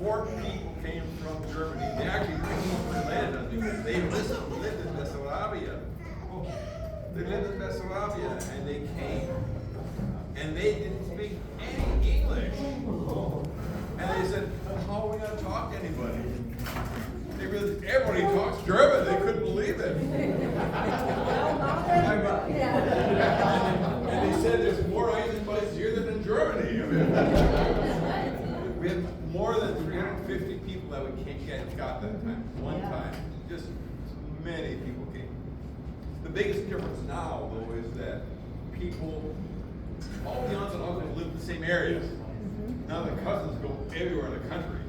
4 people came from Germany. They actually weren't related to us because they lived in Bessarabia. They lived in Bessarabia and they came and they didn't speak any English. And they said, how are we going to talk to anybody? They realized everybody talks German. They couldn't believe it. And they said there's more Eisenbeis here than in Germany. I mean, we had more than 350 people that we got that time, one time. Just many people came. The biggest difference now, though, is that people, all the aunts and uncles live in the same areas. Now the cousins go everywhere in the country.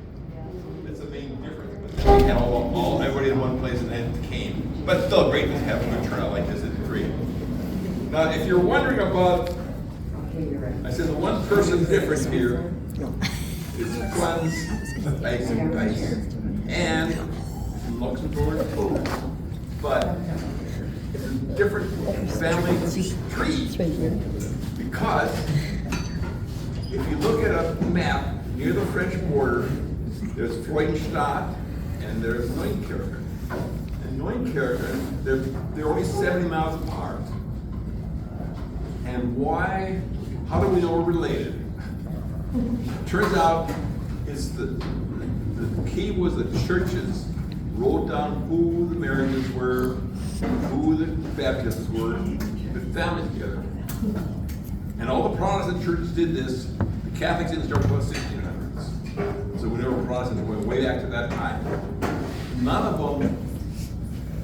That's the main difference. We had everybody in one place and then came. But still great to have a good turnout like this. It's great. Now, if you're wondering about, I said the one person different here is Franz Eisenbeis and Luxembourg. But it's a different family tree because if you look at a map near the French border, there's Freudenstadt and there's Neunkirchen. And Neunkirchen, they're only 70 miles apart. And why? How do we know we're related? Turns out it's the key was the churches wrote down who the Americans were, who the Baptists were, put families together. And all the Protestant churches did this. The Catholics didn't start until the 1600s. So we know Protestants went way back to that time. None of them,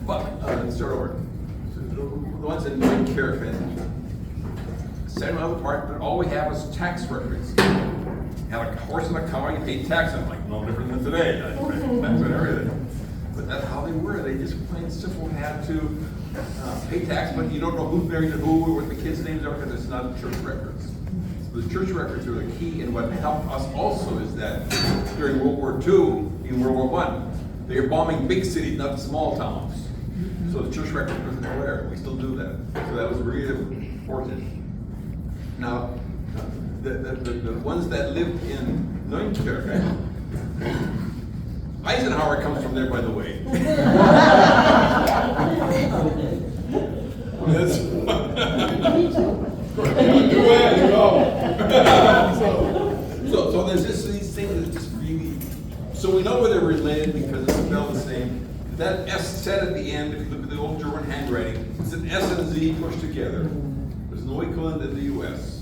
but start over. So the ones in Neunkirchen, 7 miles apart, but all we have is tax records. You have a horse and a car, you pay tax on, like no different than today. That's what everything. But that's how they were. They just plain and simple had to pay tax, but you don't know who's married to who or what the kids' names are because it's not church records. So the church records are the key, and what helped us also is that during World War II, in World War I, they were bombing big cities, not small towns. So the church records wasn't there. We still do that. So that was really important. Now, the ones that lived in Neunkirchen, Eisenhower comes from there, by the way. So there's just these things that just really. So we know where they're related because it's spelled the same. That S set at the end, if you look at the old German handwriting, it's an S and a Z pushed together. There's no equivalent in the U.S.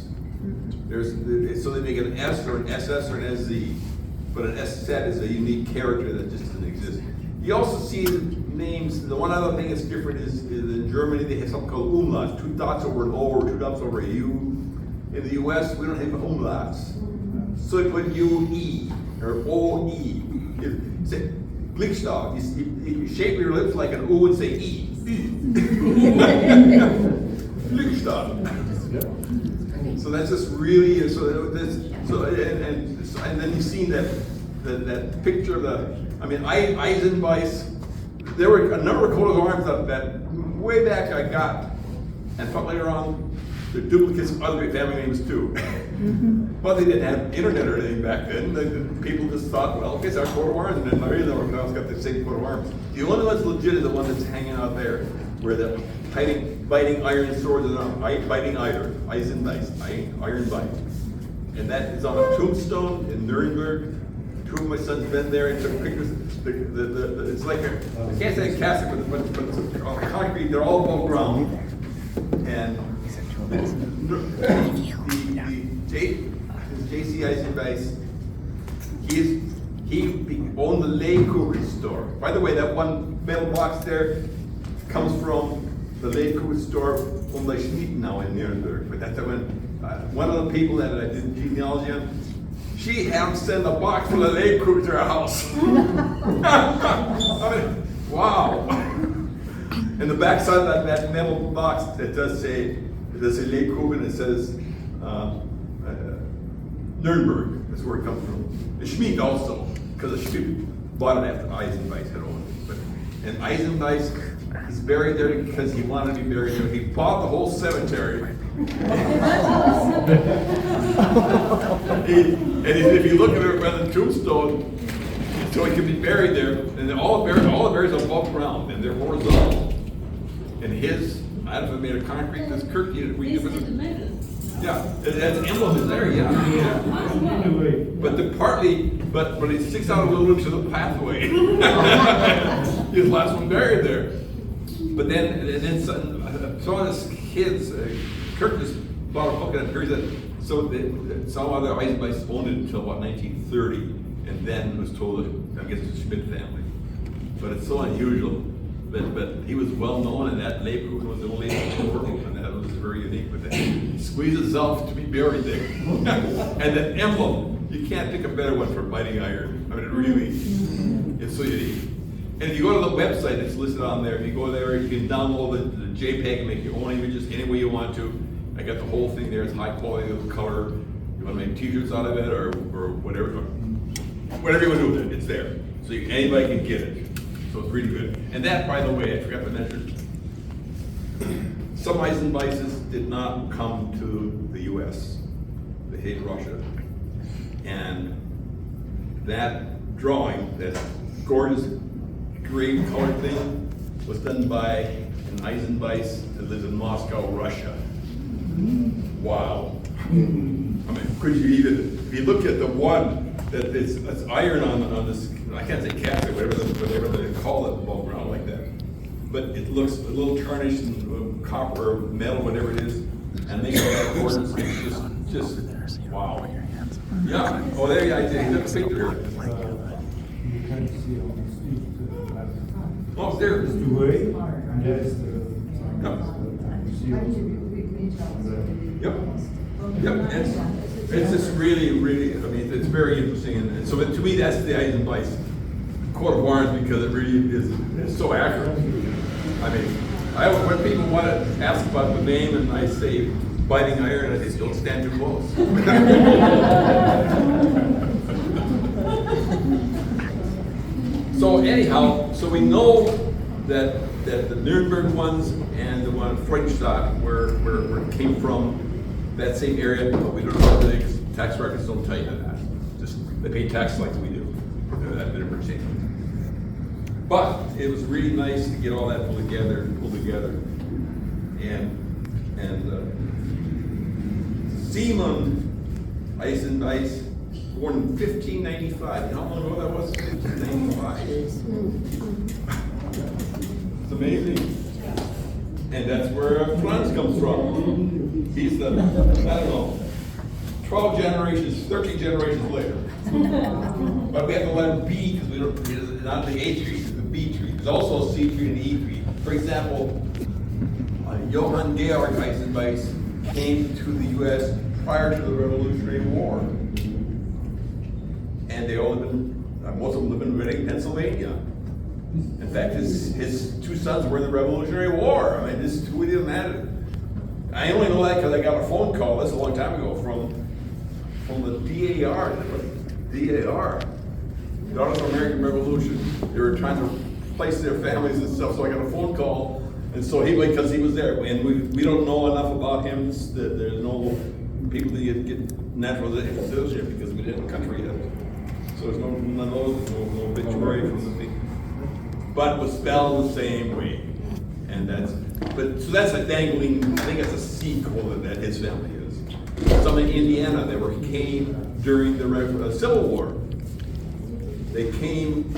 So they make an S or an SS or an SZ. But an S set is a unique character that just doesn't exist. You also see the names. The one other thing that's different is in Germany they have something called umlauts, 2 dots over an O or 2 dots over a U. In the US we don't have umlauts. So you put UE or OE. Say Blickstock, you shape your lips like an O and say E. Blickstock. So that's just really and then you've seen that picture of Eisenbeis. There were a number of coat of arms that way back I got, and probably later on they're duplicates of other family names too. But they didn't have internet or anything back then. People just thought, well, okay, it's our coat of arms, and then everyone else got the same coat of arms. The only one's legit is the one that's hanging out there, where they're biting iron swords and biting iron. Eisenbeis, iron bite. And that is on a tombstone in Nuremberg. 2 of my sons been there and took pictures. It's like I can't say a casket, but it's on concrete. They're all above ground. And J.C. Eisenbeis, he owned the Lebkuchen store. By the way, that one metal box there comes from the Lebkuchen store owned by Schmiedenau in Nuremberg. But that's one of the people that I did genealogy on, she had him send a box full of Lebkuchen to her house. I mean, wow. And the back side of that metal box, it does say Lebkuchen, it says Nuremberg. That's where it comes from. The Schmied also, because the Schmied bought it after Eisenbeis had owned it. And Eisenbeis, he's buried there because he wanted to be buried there. He bought the whole cemetery. And if you look at it on the tombstone, So he could be buried there, and then all the burials are above ground, and they're horizontal. And his, I don't know if it made of concrete, this Kirk unit, we did it. Yeah, that emblem is there, yeah. But but it sticks out a little bit to the pathway. He's the last one buried there. But then some of his kids, Kirk just bought a book and it appears that some other Eisenbeis owned it until about 1930, and then it was told that, I guess, it's the Schmidt family. But it's so unusual. But he was well known, and that neighborhood was the only in the world, and that was very unique. But he squeezed himself to be buried there. And that emblem, you can't pick a better one for biting iron. I mean, it really, it's so unique. And if you go to the website that's listed on there, if you go there, you can download the JPEG and make your own images any way you want to. I got the whole thing there. It's high quality of color. You want to make t-shirts out of it or whatever you want to do with it, it's there. So anybody can get it. So it's really good. And that, by the way, I forgot to mention, some Eisenbeises did not come to the US. They hate Russia. And that drawing, that gorgeous gray colored thing, was done by an Eisenbeis that lives in Moscow, Russia. Wow. I mean, could you even, if you look at the one that's iron on this, I can't say cast, whatever they call it above ground like that. But it looks a little tarnished and copper or metal, whatever it is, and they go that gorgeous. It's just wow. Yeah. Oh, there you go. I did. That's a picture here. You can see on the street. Oh, there. It's the way, and there's the. Yep. It's just really, I mean, it's very interesting. And so to me, that's the Eisenbeis coat of arms, because it really is so accurate. I mean, when people want to ask about the name and I say biting iron, I say, don't stand too close. So anyhow, so we know that the Nuremberg ones and the one Freudstadt came from that same area, but we don't know the tax records don't tell you that. Just they pay tax like we do. That never changed. But it was really nice to get all that pulled together, and Simon Eisenbeis, born in 1595. You know how long ago that was? 1595. It's amazing. And that's where Franz comes from. He's the, I don't know, 12 generations, 13 generations later. But we have to let him be, because we don't, it's not the A tree, it's the B tree. There's also a C tree and an E tree. For example, Johann Georg Eisenbeis came to the U.S. prior to the Revolutionary War. And they all live in, most of them live in Reading, Pennsylvania. In fact, his two sons were in the Revolutionary War. I mean, this is who it didn't matter. I only know that because I got a phone call, this a long time ago, from the DAR, Daughters of American Revolution. They were trying to place their families and stuff, so I got a phone call, and so because he was there, and we don't know enough about him. There's no people that get natural citizenship because we didn't have a country yet. So there's none of those, no obituary from the people. But it was spelled the same way. And so that's a dangling, I think that's a sequel that his family is. Some in Indiana that came during the Civil War. They came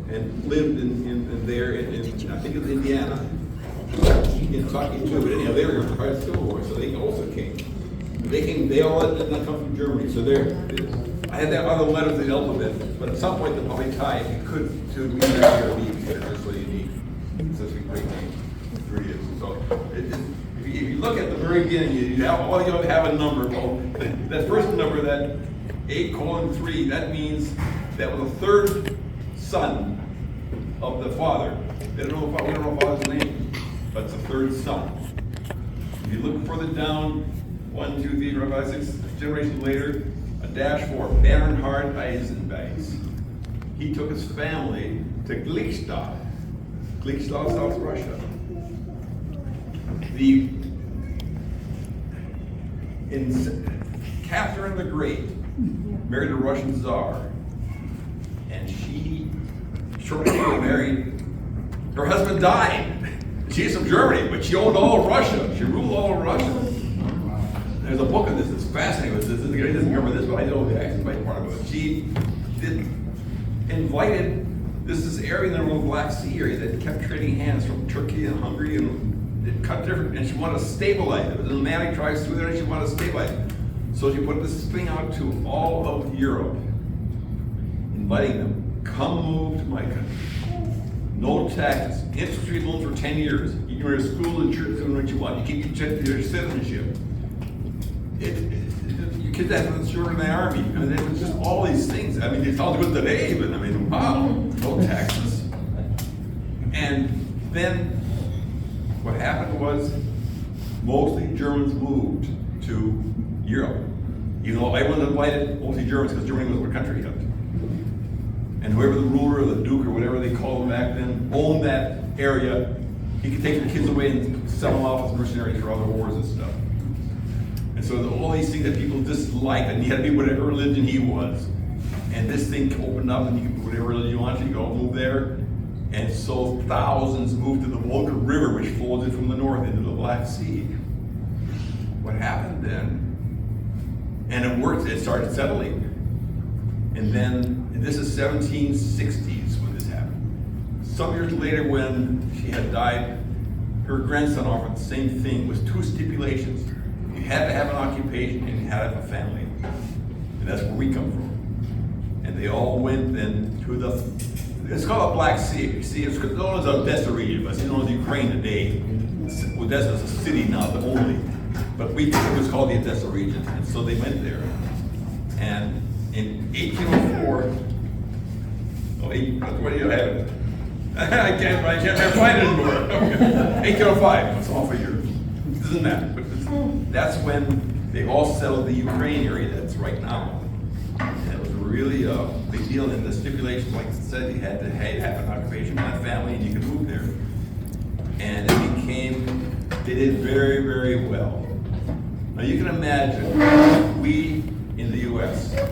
and lived in there, I think it was Indiana, Kentucky too, but anyhow, they were part of the Civil War, so they also came. They all did not come from Germany, so I had that other letters in the alphabet, but at some point they'll probably tie, if you could, to be there or be, because it's so unique. It's such a great name. It really is. So, if you look at the very beginning, you have a number. Well, that first number, that 8:3, that means that was the third son of the father. We don't know father's name, but it's the third son. If you look further down, 1, 2, 3, 4, 5, 6 generations later, a -4, Bernhard Eisenbeis. He took his family to Gleichstadt, South Russia. Catherine the Great married a Russian Tsar, and shortly after they married, her husband died. She's from Germany, but she owned all of Russia. She ruled all of Russia. There's a book of this that's fascinating. This doesn't cover this, but I know the Eisenbeis part of it. She invited this area in the North Black Sea area that kept trading hands from Turkey and Hungary, and it cut different, and she wanted to stabilize it. The nomadic tribes through there, and she wanted to stabilize it. So she put this thing out to all of Europe, inviting them, come move to my country. No taxes, interest-free loans for 10 years. You can go to school and church, doing what you want. You keep your citizenship. Your kids have to serve in the army. I mean, it's just all these things. I mean, it sounds good today, but I mean, wow, no taxes. And then what happened was mostly Germans moved to Europe. Even though everyone invited mostly Germans because Germany was their country yet. And whoever the ruler or the duke or whatever they called them back then owned that area. He could take the kids away and sell them off as mercenaries for other wars and stuff. And so all these things that people disliked, and he had to be whatever religion he was. And this thing opened up, and you could whatever religion you wanted, you go move there. And so thousands moved to the Volga River, which flows in from the north into the Black Sea. What happened then? And it worked. It started settling. And then this is 1760s when this happened. Some years later, when she had died, her grandson offered the same thing with two stipulations. You had to have an occupation and you had to have a family. And that's where we come from. And they all went then to it's called the Black Sea. See, it's known as Odessa region, but it's known as Ukraine today. Odessa is a city now, the only. But we think it was called the Odessa region. And so they went there. And in 1804, what do you have it? I can't find it anymore. 1805, it's off a year. It doesn't matter. But that's when they all settled the Ukraine area that's right now. And it was really a big deal. And the stipulations, like I said, you had to have an occupation and a family, and you could move there. And they did very, very well. Now you can imagine, we in the U.S. had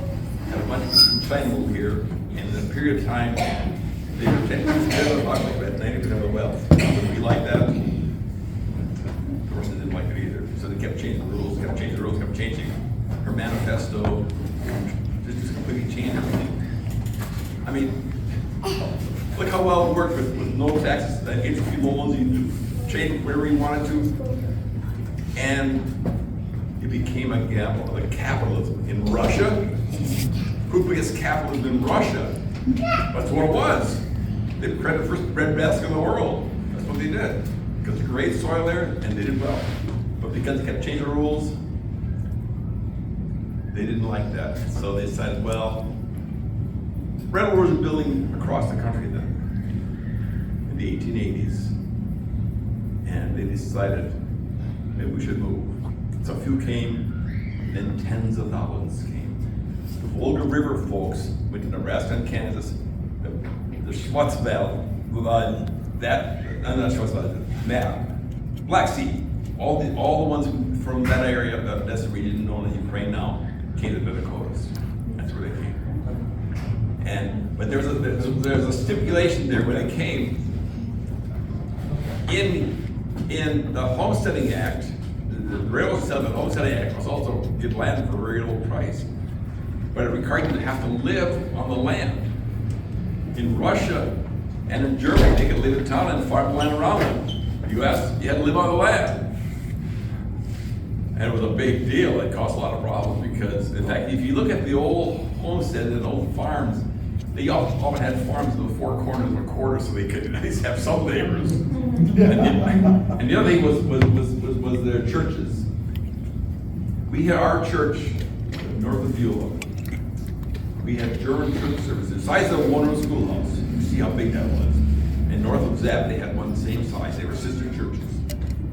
a bunch of people trying to move here, and in a period of time, they were 10% of the population, 90% of the wealth. Would we like that? Of course, they didn't like it either. So they kept changing the rules, kept changing her manifesto, just completely changed everything. I mean, look how well it worked with no taxes, interest-free loans, you could change wherever you wanted to. And it became a gamble, like capitalism in Russia. Who biggest capitalism in Russia? That's what it was. They created the first breadbasket in the world. That's what they did. Because the great soil there, and they did well. But because they kept changing the rules, they didn't like that. So they decided, well, railroads were building across the country then, in the 1880s. And they decided, maybe we should move. So a few came, then tens of thousands came. The Volga River folks went to Nebraska and Kansas, the Schwartz Valley, Black Sea. All the ones from that area, that's the region known as Ukraine now, came to the Dakotas. That's where they came. But there's a stipulation there when they came. In the Homesteading Act, the Railroad Settlement Homesteading Act was also get land for a very low price. But it required them to have to live on the land. In Russia and in Germany, they could live in town and farm land around them. The US, you had to live on the land. And it was a big deal. It caused a lot of problems because, in fact, if you look at the old homesteads and old farms, they often had farms in the four corners of a quarter so they could at least have some neighbors. And the other thing was their churches. We had our church north of Beulah. We had German church services, the size of a one-room schoolhouse. You see how big that was. And north of Zap, they had one the same size. They were sister churches.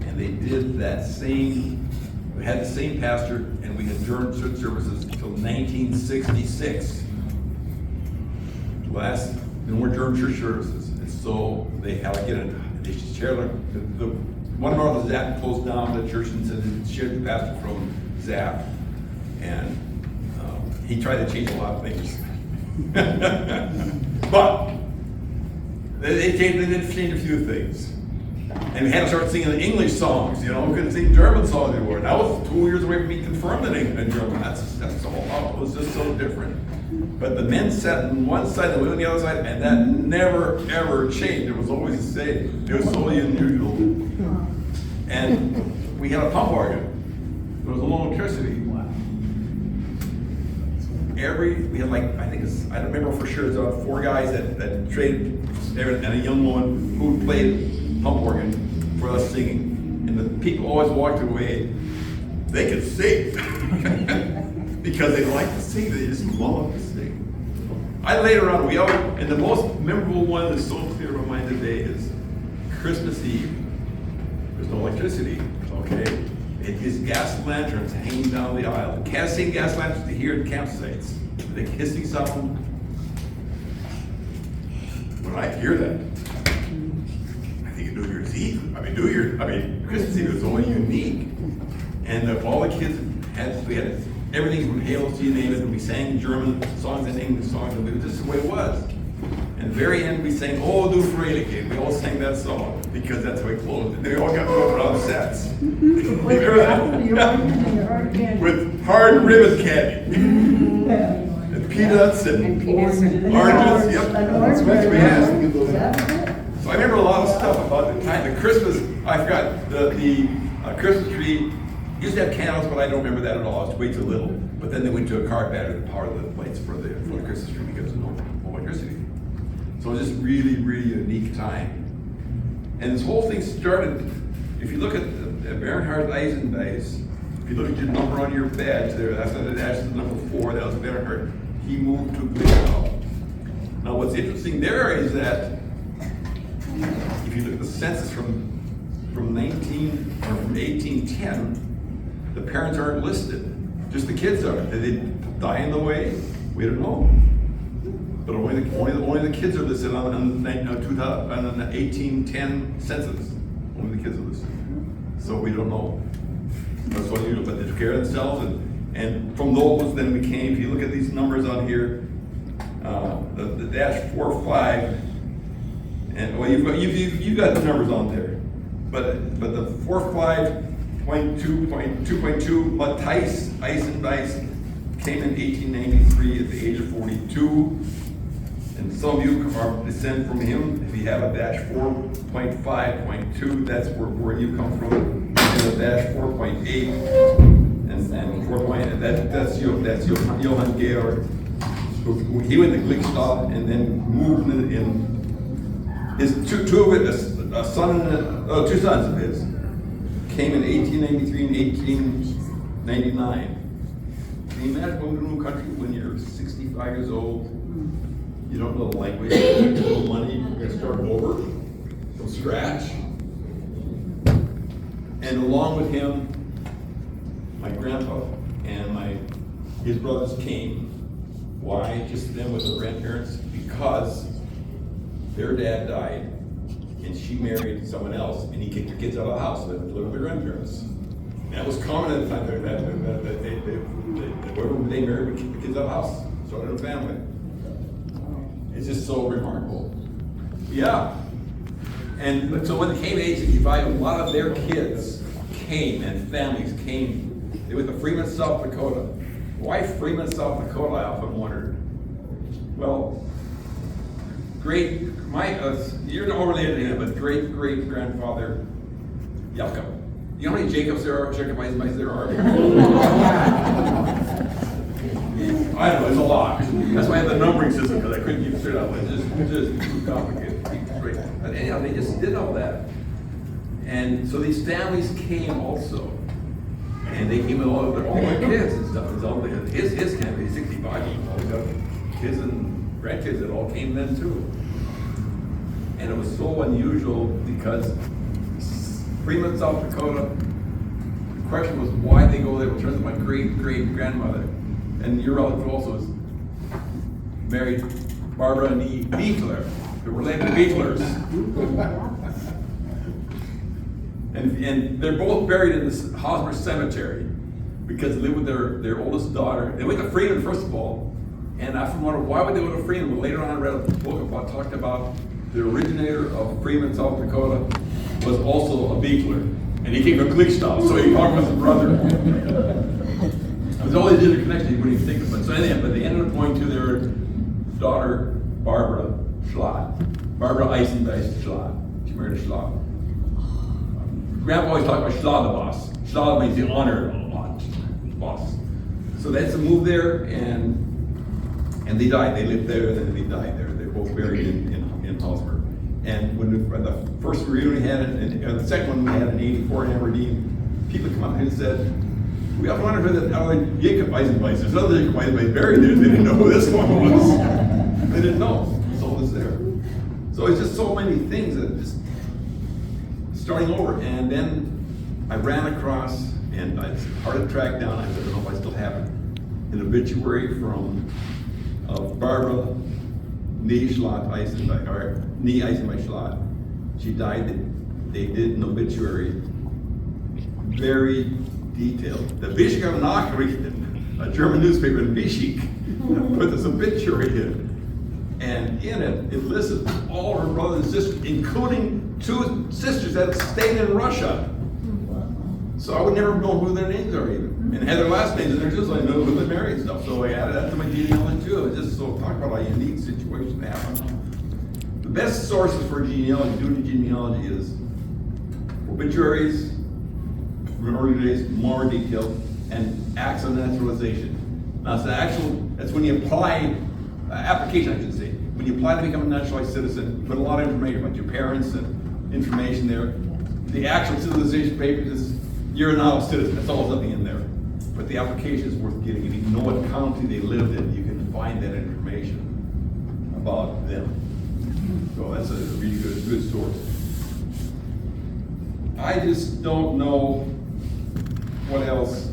And they did that same, we had the same pastor, and we had German church services until 1966. Last, no more German church services. And so they had to get it. They shared one of our Zap closed down the church and said they shared the pastor from Zap. And he tried to change a lot of things. they did change a few things. And we had to start singing English songs, you know, we couldn't sing German songs anymore. And I was 2 years away from being confirmed in German. That's all, it was just so different. But the men sat on one side, the women on the other side, and that never, ever changed. It was always the same. It was so unusual. And we had a pump organ. There was no electricity. We had like, I don't remember for sure, it's about 4 guys that traded, and a young woman who played pump organ for us singing. And the people always walked away, they could sing. Because they liked to sing, they just loved to sing. Later on, and the most memorable one that's so clear in my mind today is Christmas Eve. There's no electricity, okay? It is gas lanterns hanging down the aisle. Can't see gas lanterns to hear at campsites. The hissing sound. When I hear that, I think of New Year's Eve. Christmas Eve was only unique. And all the kids we had everything from hails to you name it, and we sang German songs and English songs, and it was just the way it was. And at the very end, we sang "Oh, du Fröhliche." We all sang that song because that's how we closed it. They all got to go around sets. Remember that? With hard ribbon candy. And peanuts and oranges. Yep. That's what we had. So I remember a lot of stuff about the time. The Christmas, I forgot, the Christmas tree used to have candles, but I don't remember that at all. I was way too little. But then they went to a car battery to power the lights for the Christmas tree because there was no electricity. So it was just really, really unique time. And this whole thing started, if you look at Bernhard Eisenbeis, if you look at your number on your badge there, that's the number 4, that was Bernhard. He moved to Glasgow. Now what's interesting there is that if you look at the census from 1810, the parents aren't listed. Just the kids are. Did they die in the way? We don't know. But only the kids are listed on the 1810 census. Only the kids are listed. So we don't know. That's what you do. But they took care of themselves, and from those then we came. If you look at these numbers on here, the dash 45, and well, you've got the numbers on there. But the 45.2.2, Matthias Eisenbeis came in 1893 at the age of 42. And some of you are descend from him. If you have a dash 4.5.2, that's where you come from. And a dash 4.8 and 4. That's Johann Georg. He went to Glickstadt and then moved in. His two sons of his came in 1893 and 1899. Can you imagine going to a new country when you're 65 years old? You don't know the language, you don't know money, you're going to start over from scratch. And along with him, my grandpa and his brothers came. Why? Just them with their grandparents? Because their dad died and she married someone else and he kicked the kids out of the house so they went to live with their grandparents. And that was common at the time that whoever they married would kick the kids out of the house, started a family. It's just so remarkable. Yeah. And so when they came to age 65, a lot of their kids came and families came. They went to Freeman, South Dakota. Why Freeman, South Dakota, I often wondered. Well, you're not related to him, but great-great-grandfather Jacob. You know how many Jacobs there are? Jacob Eisenbeis there are? I don't know, it's a lot. That's why I have the numbering system, because I couldn't keep it straight up. It's just too complicated. But anyhow, they just did all that. And so these families came also. And they came with all their kids and stuff. His family, 65, all got kids and grandkids that all came then too. And it was so unusual because Freeman, South Dakota, the question was why they go there. It turns out my great-great-grandmother, and your relative also is married Barbara and E. Beekler. They're related to Beeklers. And they're both buried in this Hosmer Cemetery because they live with their oldest daughter. They went to Freeman first of all, and I often wondered why would they go to Freeman. But later on I read a book talked about the originator of Freeman, South Dakota, was also a beetler. And he came from Klickstadt, so he talked with his brother. There's all these interconnections you wouldn't even think of it. So anyhow, but they ended up going to their daughter, Barbara Schlott. Barbara Eisenbeis Schlott. She married a Schlott. Grandpa always talked about Schlotterboss. Schlott means the honored boss. So they had to move there, and they died. They lived there, and then they died there. They were both buried in Hallsburg. And when the first reunion we had, and the second one we had in '84 in Aberdeen, people come up and said, "We often wondered who that Jacob Eisenbeis. There's another Jacob Eisenbeis buried there. They didn't know who this one was. They didn't know. So it was there. So it's just so many things that just starting over. And then I ran across, and it's hard to track down. I don't know if I still have it. An obituary from Barbara Nee Eisenbeis, or Nee Eisenbeis Schlott. She died. They did an obituary, very detailed. The Bismarck Nachrichten, a German newspaper in Bismarck, put this obituary in. And in it, it listed all her brothers and sisters, including 2 sisters that stayed in Russia. So I would never know who their names are even. And had their last names in there just so I know who they married and stuff. So I added that to my genealogy too. It was just so talk about a unique situation that happened. The best sources for genealogy, doing genealogy, is obituaries from early days, more detailed, and acts of naturalization. Now it's that's when you apply, application I should say. When you apply to become a naturalized citizen, you put a lot of information about your parents and information there. The actual citizenship papers is, you're now a citizen, that's all something in there. But the application is worth getting. If you know what county they lived in, you can find that information about them. So that's a really good source. I just don't know what else.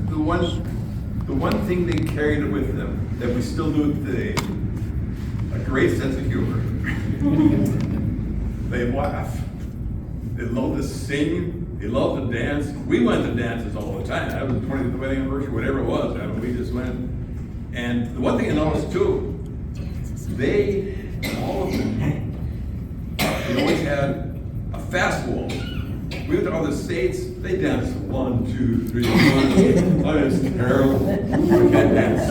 The one thing they carried with them that we still do today, a great sense of humor. They laugh. They love to sing. They love to dance. We went to dances all the time. That was the 20th wedding anniversary, whatever it was. I mean, we just went. And the one thing I noticed too, all of them, they always had a fast waltz. We went to other states, they danced 1, 2, 3, 1. Oh, it's terrible. We can't dance.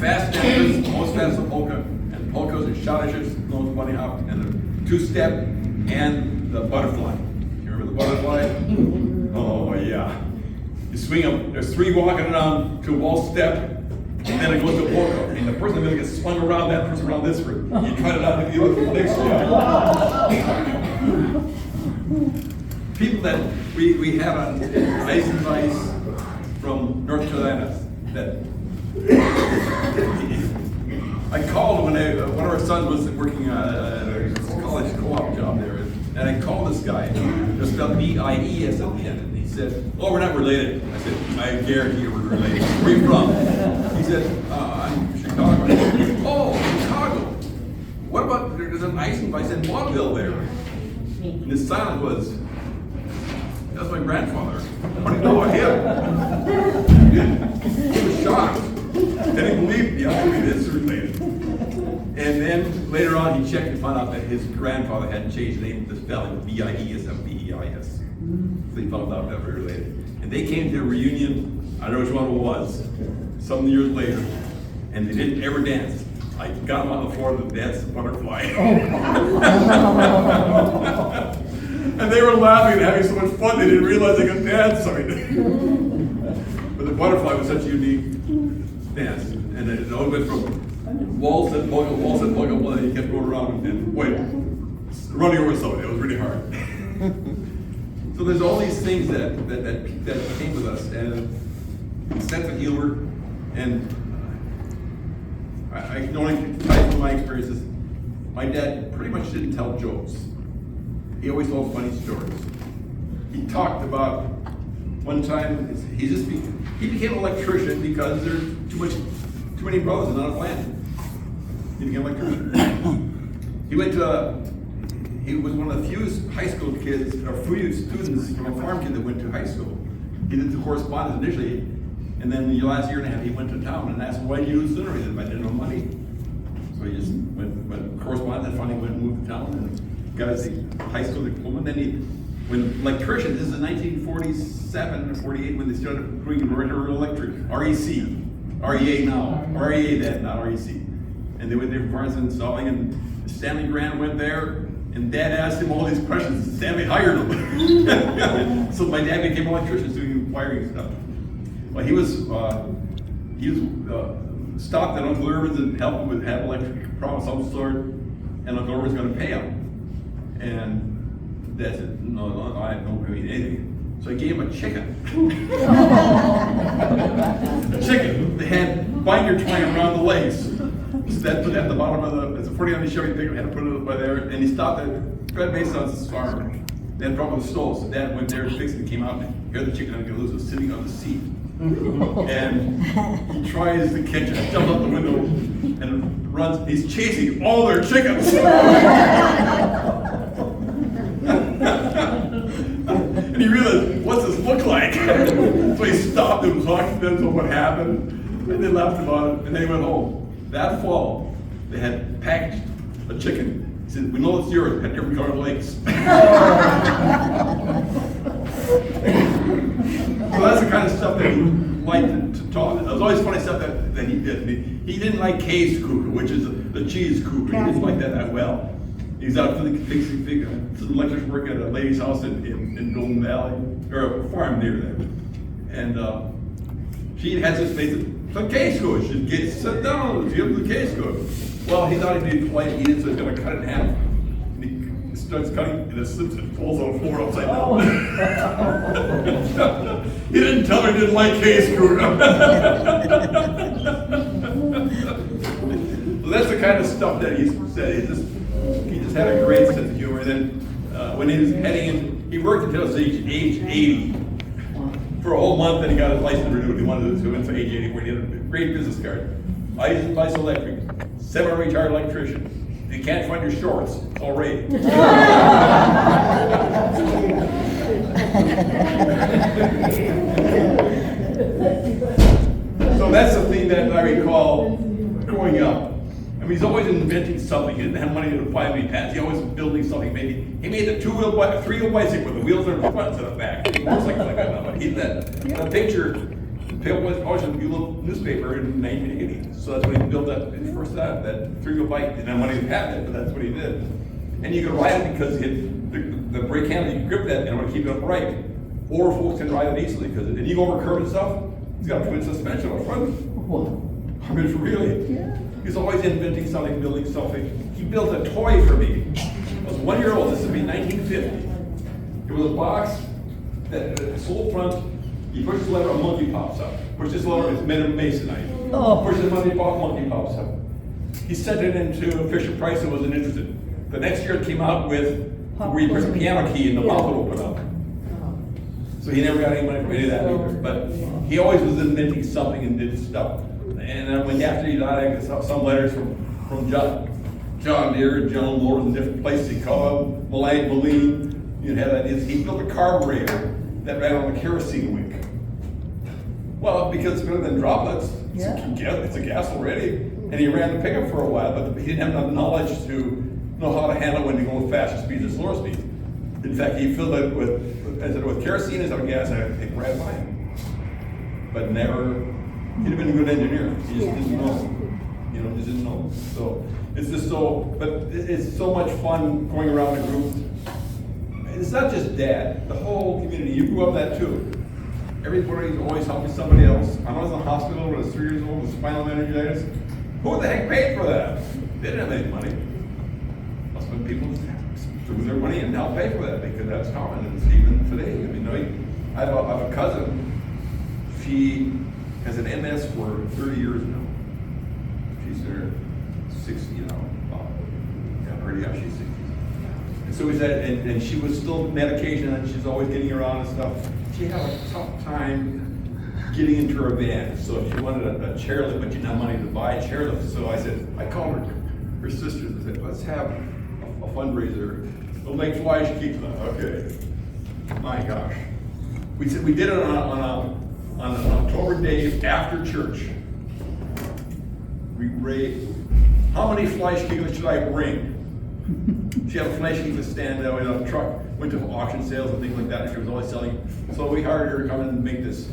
Fast dancers, most fast the polka, and polkas and shottishes, known as bunny hop, and the 2-step, and the butterfly. You remember the butterfly? Oh, yeah. You swing them, there's 3 walking around to a waltz step, and then it goes to a polka. And the person in the middle gets swung around, that person around this room. You try it out, and you look at the next one. People that we had on Eisenbeis from North Carolina that I called when one of our sons was working at a college co-op job there, and I called this guy, just spelled B-I-E-S at the end, and he said, "Oh, we're not related." I said, "I guarantee you we're related. Where are you from?" He said, "I'm from Chicago." I said, "Oh, Chicago. What about, there's an Eisenbeis in Vaudeville there?" And his silence was, "That's my grandfather. What do you know about him?" He was shocked. Then he believed me. I mean, this is related. And then later on, he checked and found out that his grandfather hadn't changed the name to the spelling, B-I-E-S-M-B-E-I-S. So he found out that we were related. And they came to a reunion, I don't know which one it was, some years later, and they didn't ever dance. I got them on the floor to dance the butterfly. And they were laughing and having so much fun, they didn't realize they could dance. But the butterfly was such a unique dance. And it all went from waltz and polka, and he kept going around and running over somebody. It was really hard. So there's all these things that came with us, and sense of humor, and I can only tell from my experiences, my dad pretty much didn't tell jokes. He always told funny stories. He talked about one time, he became an electrician because there's too many brothers and not a land. He became an electrician. He was one of the few high school kids, or few students from a farm kid that went to high school. He did the correspondence initially, and then the last year and a half he went to town and asked, "Why did you do sooner?" He said, "I didn't have money." So he just went correspondent, and finally went and moved to town and got his high school diploma. And then when electrician, this is in 1947 or 48 when they started doing rural electric, REC, REA now, REA then, not REC. And they went there for parts and installing, and Stanley Grant went there, and Dad asked him all these questions, and Stanley hired him. So my dad became an electrician doing wiring stuff. Well, he was stopped at Uncle Irvin's and helped him with have electric problems of some sort, and Uncle Irvin's going to pay him. And Dad said, no, I don't pay anything. So I gave him a chicken. A chicken. They had binder twine around the legs. So that put that at the bottom of it's a 40 on the Chevy pickup, had to put it up by there, and he stopped at Fred Mason's farm. They had a problem with the stove, so Dad went there and fixed it, and came out, and here the chicken Uncle Luz was sitting on the seat. And he tries to catch it, jumps out the window, and runs. He's chasing all their chickens. And he realized, what's this look like? So he stopped and talked to them about what happened, and they laughed about it, and they went home. That fall, they had packaged a chicken. He said, we know it's yours, it had different colored legs. So that's the kind of stuff that he liked to talk. It was always funny stuff that he did. He didn't like Käsekuchen, which is the cheese kuchen. He didn't like that well. He's out fixing some electrician work at a lady's house in Golden Valley, or a farm near there. And she has this made some Käsekuchen. She'd sit down, give him the Käsekuchen. Well, he thought he'd be polite, he didn't, so he's going to cut it in half. And he starts cutting, and it slips and falls on the floor upside down. He didn't tell her he didn't like Käsekuchen. So that's the kind of stuff that he said. He just had a great sense of humor. And then when he was heading in, he worked until his age 80. For a whole month, and he got his license renewed. He wanted to win for age 80, where he had a great business card. Eisenbeis Electric, 7 retired electrician. If you can't find your shorts, call Ray. So that's the thing that I recall growing up. I mean, he's always inventing something. He didn't have money to buy many patents. He always was building something. Maybe he made a 3-wheel bicycle with the wheels and the front to the back. Motorcycle like that. But he did that. A picture. It was always in the Buell newspaper in 1980. So that's when he built that first that 3-wheel bike. And then when he patented it, but that's what he did. And you could ride it because the brake handle, you could grip that and it would keep it upright. Or folks can ride it easily because and you go over curb and stuff. He's got a twin suspension up front. I mean, really. Yeah. He's always inventing something, building something. He built a toy for me. I was 1 year old. This would be 1950. It was a box that sold front. You push this lever, a monkey pops up. Push this lever, it's made of masonite. Oh. Push the monkey pops up. He sent it into Fisher Price and wasn't interested. The next year it came out with where you push the piano key and the mouth would open up. So he never got any money from any of that either. But he always was inventing something and did stuff. And then when after he died, I got some letters from John Deere and John Motors and different places. He called him Moline. You had ideas. He built a carburetor that ran on a kerosene wick. Well, because it's better than droplets. It's a gas already. And he ran the pickup for a while, but he didn't have enough knowledge to know how to handle when you go with faster speeds and slower speeds. In fact, he filled it with kerosene instead of gas, and I think right by him. But never. He'd have been a good engineer. He just didn't know. You know, just didn't know. So it's just but it's so much fun going around the group. It's not just Dad. The whole community. You grew up that too. Everybody's always helping somebody else. I was in the hospital when I was 3 years old with spinal meningitis. Who the heck paid for that? They didn't have any money. That's when people threw their money and now pay for that because that's common. And it's even today. I mean, I have a cousin. She has an MS for 30 years now. She's in her 60s now. Pretty young, she's 60s. And so and she was still medication and she's always getting around and stuff. She had a tough time getting into her van. So she wanted a chairlift, but she didn't have money to buy a chairlift. So I called her sisters and said, let's have a fundraiser. We'll make flyers, she keeps them. Okay. My gosh. We did it on an October day after church. We raised how many Fleischkegelers should I bring? She had a Fleischkegel stand there in a truck, went to auction sales and things like that, and she was always selling. So we hired her to come in and make this.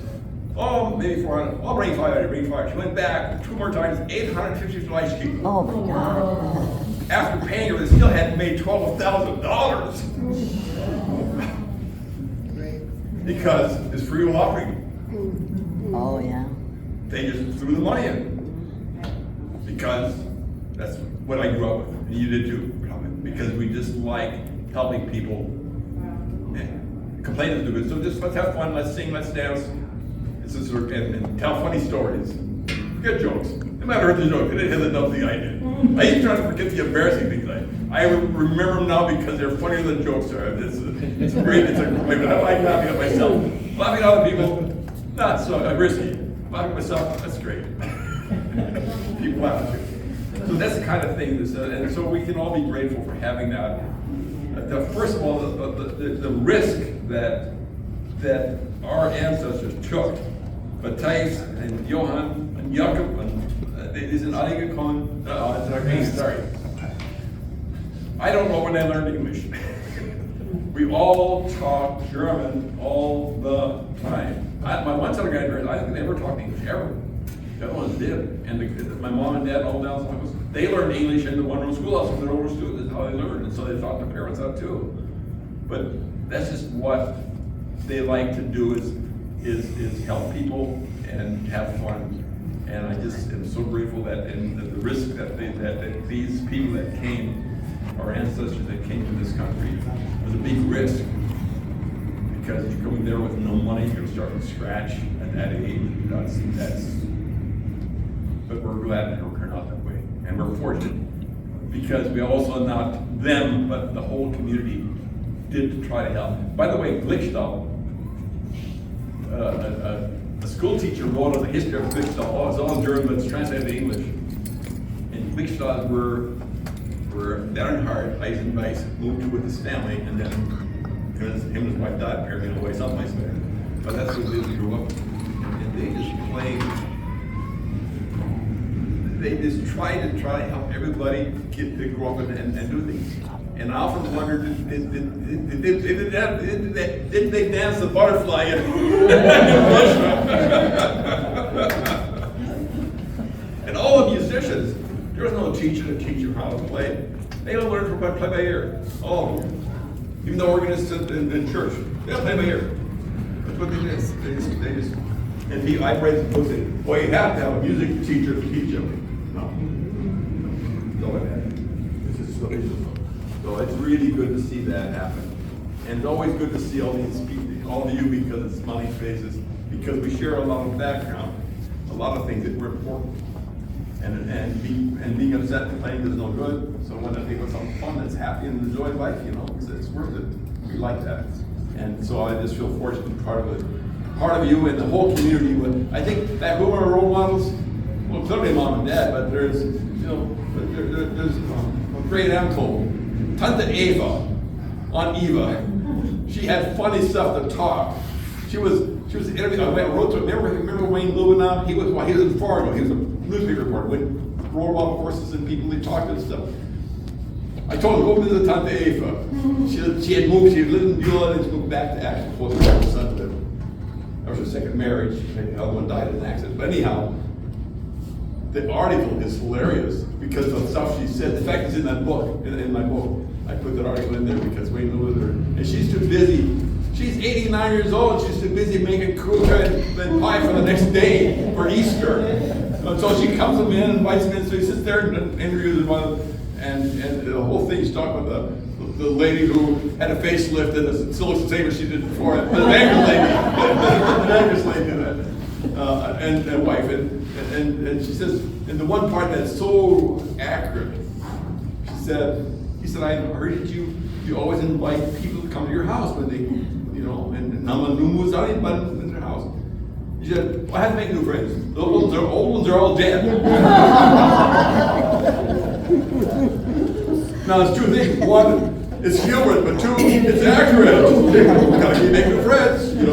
Oh, maybe 400. I'll bring 500, bring 500. She went back 2 more times, 850 Fleischkegel. Oh my God. After paying her, they still hadn't made $12,000. Because it's free will offering. Oh yeah. They just threw the money in. Because that's what I grew up with. And you did too, probably. Because we just like helping people. And complain is good. So just let's have fun, let's sing, let's dance. And tell funny stories. Good jokes. No matter what the joke, it didn't hit the dumb thing I did. I used to try to forget the embarrassing things I remember them now because they're funnier than jokes are. It's great. It's a great. I like laughing at myself. Laughing at other people, not so risky. Laughing at myself, that's great. People laugh at you. So that's the kind of thing. And so we can all be grateful for having that. First of all, the risk that our ancestors took. Matthijs and Johan and Jacob and is in Aligakon. Sorry. I don't know when they learned English. We all talk German all the time. My one set of grandparents, I think they never talked English ever. The other ones did. And my mom and dad, all down, they learned English in the one-room schoolhouse with their older students. That's how they learned. And so they taught their parents how too. But that's just what they like to do is help people and have fun. And I just am so grateful that in the risk that these people that came, our ancestors that came to this country, was a big risk. Because you're coming there with no money, you're starting from scratch at that age. But we're glad that it turned out that way. And we're fortunate because we also, not them, but the whole community did to try to help. By the way, Glickstall, a school teacher wrote on the history of Glickstall. Oh, it's all in German, but it's translated to English. And Glickstalls were Bernhard Eisenbeis moved with his family, and then him and his wife died apparently away someplace there. But that's what they grew up with. And they just played. They just tried to help everybody get to grow up and do things. And I often wondered, did they dance the butterfly in Russia? And all the musicians, there was no teacher to teach them how to play. They all learned from play by ear. All of them. Even the organists in church, they don't play by ear. That's what they did. They just and I read the book saying, well, you have to have a music teacher to teach them. No. Don't have it. It's just so So it's really good to see that happen. And it's always good to see all these people, all of you, because it's smiling faces, because we share a lot of background, a lot of things that were important. And being upset and complaining is no good. So when I think of something fun that's happy and enjoy life, it's worth it. We like that. And so I just feel fortunate to be part of you and the whole community. But I think that who are our role models? Well, clearly mom and dad, but there's a great uncle, Tante Eva, Aunt Eva. She had funny stuff to talk. She was interviewed. I wrote to remember Wayne Lewinow? He was in Fargo. He was a newspaper reporter. Rode off horses and people. They talked and stuff. I told him, go visit Tante Eva. She had moved. She had lived in Beulah and she moved back to Ashland before the son lived. That was her second marriage. The other one died in an accident. But anyhow, the article is hilarious because of the stuff she said. In fact, it's in that book, in my book. I put that article in there because Wayne Lewis her, and she's too busy. She's 89 years old. She's too busy making kuchen and pie for the next day for Easter. And so she comes to me and invites me in. So he sits there and interviews one, and the whole thing. She's talking about the lady who had a facelift and it still looks the same as she did before. The banker's lady, and wife, and she says, and the one part that's so accurate, he said, I heard that you always invite people to come to your house when they, and Namanumu was out in their house. He said, well, I have to make new friends. The old ones are all dead. Now, it's two things. One, it's humorous, but two, it's accurate. Gotta keep making new friends. They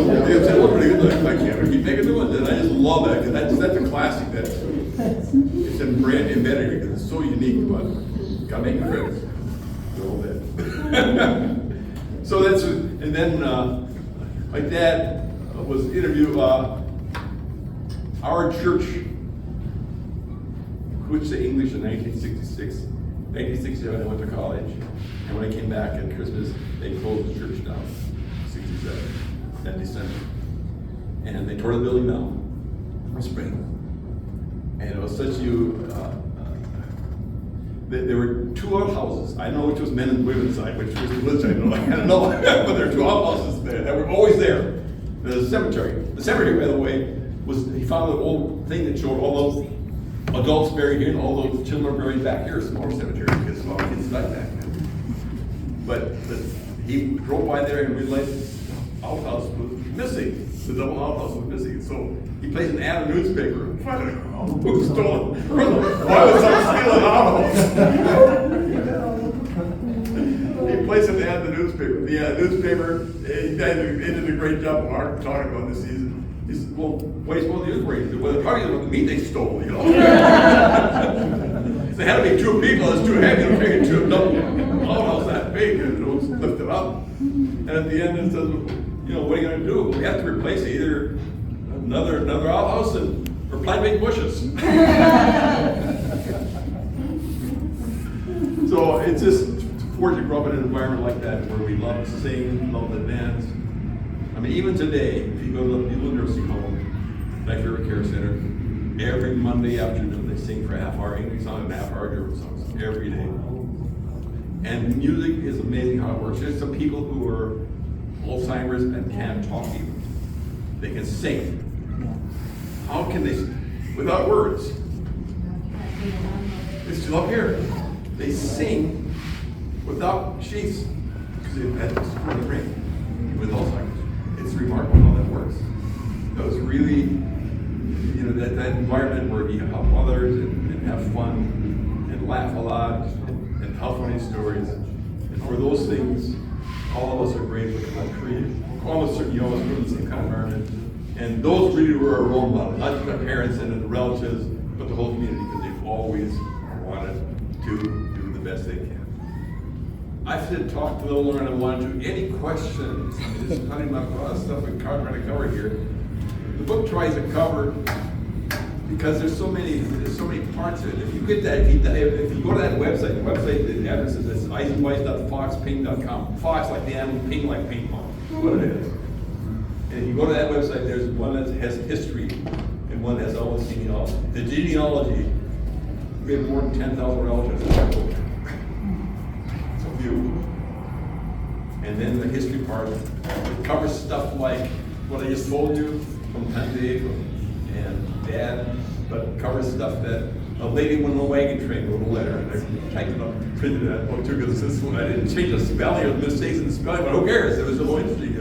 say, pretty good. I can't keep making new ones. And I just love that, because that's a classic. It's a and brand embedded here because it's so unique, but gotta make friends. A little bit. So that's, and then my dad was interviewed, our church switched to English in 1966. 1967 I went to college, and when I came back at Christmas, they closed the church down, 67, that December. And they tore the building down in spring. And it was such there were two outhouses. I know which was men and women's side, which was which I don't know, but there were two outhouses there that were always there. The cemetery. The cemetery, by the way, he found an old thing that showed all those adults buried here and all those children buried back here. It's more cemetery because a lot of kids died back then. But he drove by there and realized the outhouse was missing. The double outhouse was missing. So he placed an ad in the newspaper. Who stole it? Why was I stealing outhouse? He placed an ad in the newspaper. The newspaper, he did a great job of Mark talking about this season. He said, well, what are you supposed to do for it? Well, probably the meat they stole, you know. There had to be two people, it's too heavy to carry two double outhouse that big, and it was lifted up. And at the end it says, you know, what are you going to do? We have to replace it, either another outhouse or plant big bushes. So it's just fortunate to grow up in an environment like that where we love to sing, love to dance. I mean, even today, if you go to the nursing home, my favorite care center, every Monday afternoon they sing for a half hour English songs and a half hour German songs every day. And music is amazing how it works. There's some people who are Alzheimer's and can't talk even. They can sing. How can they sing? Without words. It's still up here. They sing without sheets because they've had this chronic brain with Alzheimer's. It's remarkable how that works. That was really, you know, that environment where you help others and have fun and laugh a lot and tell funny stories. And for those things, all of us are grateful for that creed. All of us are, you know, from the same kind of environment. And those really were our role models, not just our parents and the relatives, but the whole community, because they've always wanted to do the best they can. I said talk to the Lord and I wanted to. Any questions? Just cutting up a lot of stuff we're trying to cover here. The book tries to cover because there's so many parts of it. If you get that, if you go to that website, the address is eisenbeis.foxping.com. Fox like the animal, ping like ping pong. What it is. And if you go to that website, there's one that has history and one that has all the genealogy. The genealogy, we have more than 10,000 relatives in that book. It's a few. And then the history part covers stuff like what I just told you from Penn Dave and Dad, but covers stuff that a lady on a wagon train wrote a letter, and I typed it up and printed that book too, because this one I didn't change the spelling or mistakes in the spelling, but who cares? It was a little interesting.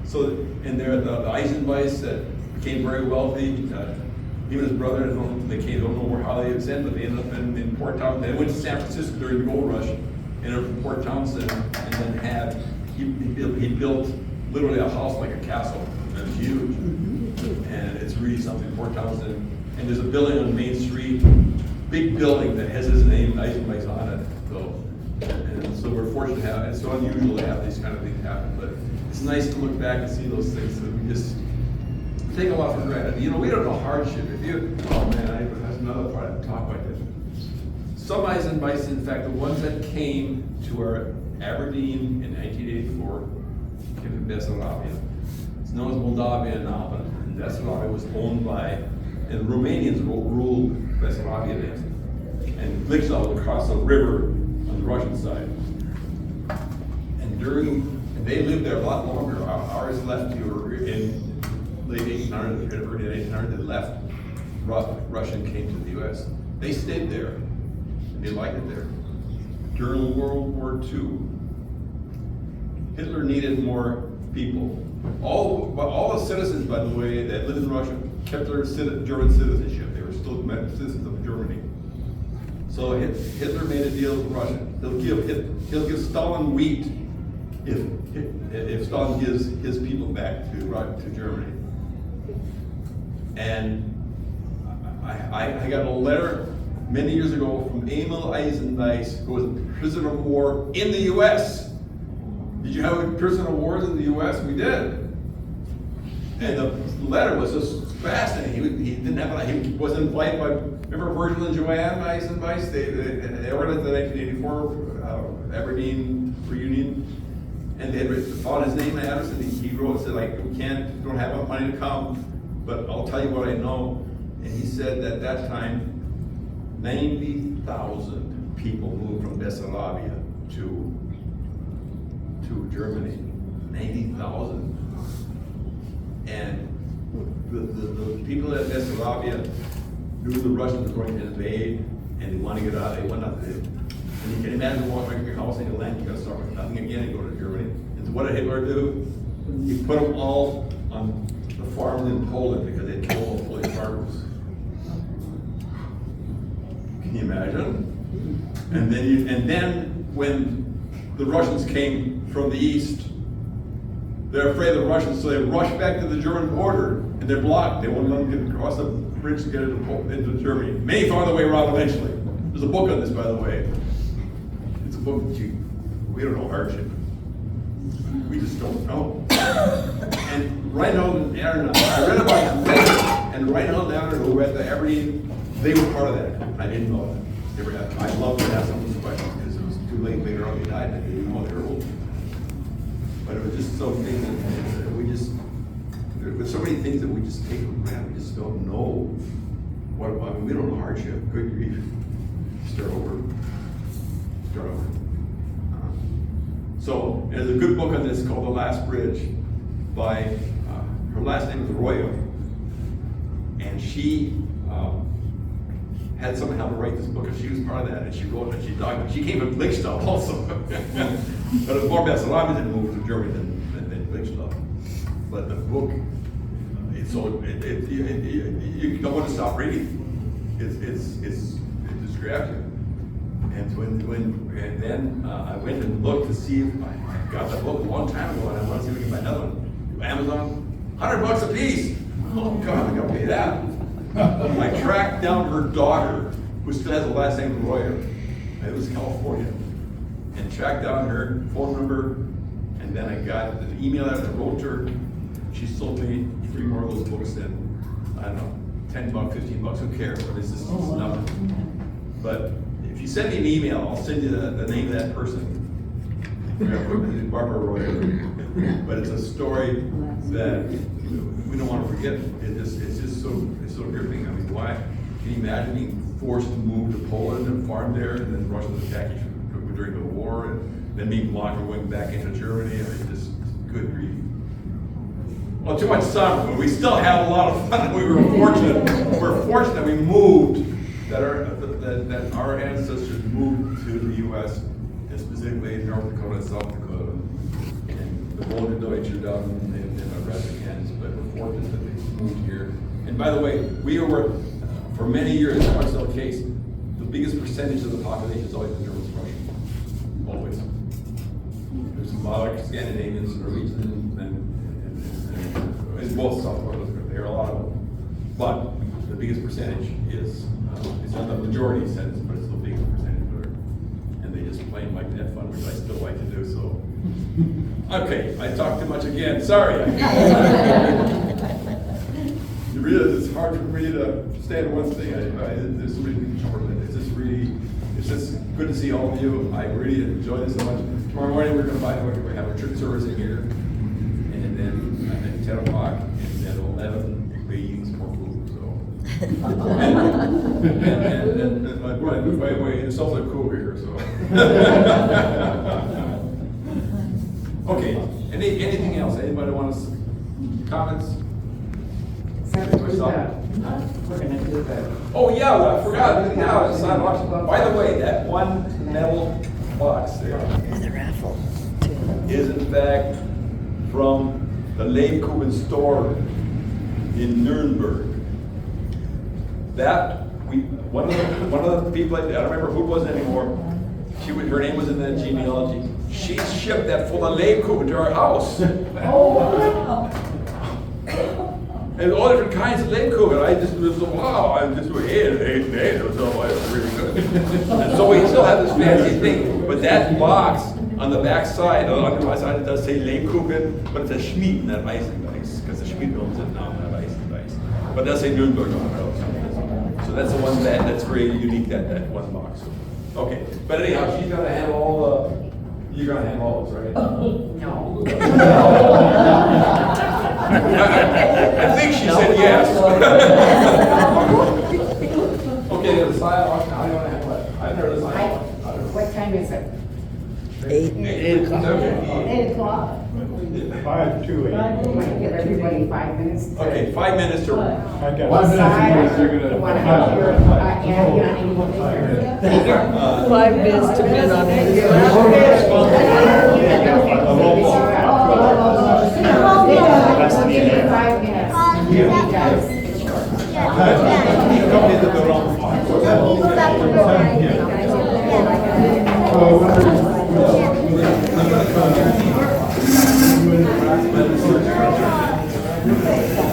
So, and there, the Eisenbeis that became very wealthy. Even his brother, they don't know where how they had sent, but they ended up in Port Townsend. They went to San Francisco during the gold rush, ended up in Port Townsend, and then he built literally a house like a castle. It was huge, and it's really something. Port Townsend, and there's a building on Main Street, big building that has his name, Eisenbeis, on it. So we're fortunate to have. It's so unusual to have these kind of things happen, but it's nice to look back and see those things that we just take a lot for granted. You know, we don't know hardship. That's another part of the talk like this. Some Eisenbeis, in fact, the ones that came to our Aberdeen in 1984, came to Bessarabia. It's known as Moldavia now, but Bessarabia was owned by, and the Romanians ruled Bessarabia then. And Gliczau was across the river on the Russian side. And they lived there a lot longer. Ours left here in late 1800s, early 1800s, they left. Russian came to the U.S. They stayed there. And they liked it there. During World War II, Hitler needed more people. All the citizens, by the way, that lived in Russia kept their German citizenship. They were still citizens of Germany. So Hitler made a deal with Russia. He'll give Stalin wheat if Stalin gives his people back to Germany. And I got a letter many years ago from Emil Eisenbeis, who was a prisoner of war in the U.S. Did you have a prisoner of war in the U.S.? We did. And the letter was just fascinating. He didn't have, he was invited by, remember Virgil and Joanne Eisenbeis? They organized the 1984 Aberdeen reunion, and they had found his name and address, and he wrote, said, like, we don't have enough money to come, but I'll tell you what I know. And he said that at that time, 90,000 people moved from Bessarabia to Germany. 90,000. And the people at Bessarabia knew the Russians were going to invade, and they wanted to get out. They went out there. And you can imagine walking into your house and your land, you got to start with nothing again and go to Germany. And so what did Hitler do? He put them all on the farms in Poland because they killed all the Polish farmers. Can you imagine? And then when the Russians came from the east, they're afraid of the Russians, so they rush back to the German border, and they're blocked. They won't let them get across the bridge to get into Germany. Many found their way around eventually. There's a book on this, by the way. It's a book that we don't know hardship. We just don't know. And Reinhold and Aaron, I read about them, and Reinhold and Aaron, who were at the Aberdeen, they were part of that group. I didn't know that. I'd love to ask them these questions because it was too late later on. They died, and they didn't know they were old. But it was just something that we just, there's so many things that we just take for granted. We just don't know what, I mean, we don't know hardship. Good grief. Start over. So, there's a good book on this called The Last Bridge by, her last name is Arroyo. And she had someone help her write this book, and she was part of that, and she wrote it, and she died. She came from Lichtenstein also. But it was more Bessarabia that moved to Germany than Lichtenstein. But the book, you don't want to stop reading. It just grabs you. And then I went and looked to see if I got that book a long time ago, and I want to see if we can buy another one. Amazon, $100 a piece. Oh God, I gotta pay that. I tracked down her daughter, who still has the last name Royer. It was California, and tracked down her phone number, and then I got an email out and I wrote to her. She sold me 3 more of those books, and I don't know, $10, $15, who cares? But it's just nothing. But if you send me an email, I'll send you the name of that person. Barbara Royer. But it's a story that we don't want to forget. It's just so gripping. I mean, why? Can you imagine being forced to move to Poland and farm there, and then Russians attack you during the war, and then being blocked from going back into Germany? I mean, just good grief. Well, too much summer, but we still had a lot of fun. We were fortunate. We're fortunate we moved, that our ancestors moved to the U.S., and specifically in North Dakota and South Dakota. And the Volga Deutsche down in Nebraska, Kansas, but we're fortunate that they moved here. And by the way, we were, for many years, that's still the case, the biggest percentage of the population has always been German Russian. Always. There's a lot of Scandinavians, Norwegians, and both South Dakota, there are a lot of them. But the biggest percentage is, it's not the majority sense, but it's the biggest percentage. And they just plain like to have fun, which I still like to do, so. Okay, I talked too much again, sorry. It's hard for me to stay on one thing. There's so many things short. It's just good to see all of you. I really enjoy this so much. Tomorrow morning we're going to have a church service in here, and then at 10 o'clock, and at 11 we're eating some more food. So. and by the way, it's also cool here. So. Okay. Anything else? Anybody want to comments? We're gonna do that. Oh yeah, I forgot. Yeah, it's not much. By the way, that one metal box there And the raffle, too. is in fact from the Lebkuchen store in Nuremberg. That one of the people, I don't remember who it was anymore. Her name was in that genealogy. She shipped that full of Lebkuchen to our house. Oh, wow. And all different kinds of Lebkuchen. I just was wow. I just ate it. It was all really good. And so we still have this fancy thing, but that box on the back side, on the side, it does say Lebkuchen, but it's a Schmied, not Eisenbeis, because the Schmied owns it now, not Eisenbeis. But it does say Nürnberg on it. So that's the one that's very unique. That one box. Okay, but anyhow, she's gonna handle all the. You're gonna handle all those, right? No. I think she said yes. Okay, the sidewalk, how do you want to handle it? I've heard the sidewalk. What time is it? 8 o'clock. 8 o'clock. 5 to 8. Might give everybody 5 minutes. Okay, 5 minutes to. I got One 5 side, minutes because they're you gonna. want to have your, Andy on anything? 5 minutes to bid on it. Give 5 minutes. Because it's short. Yeah.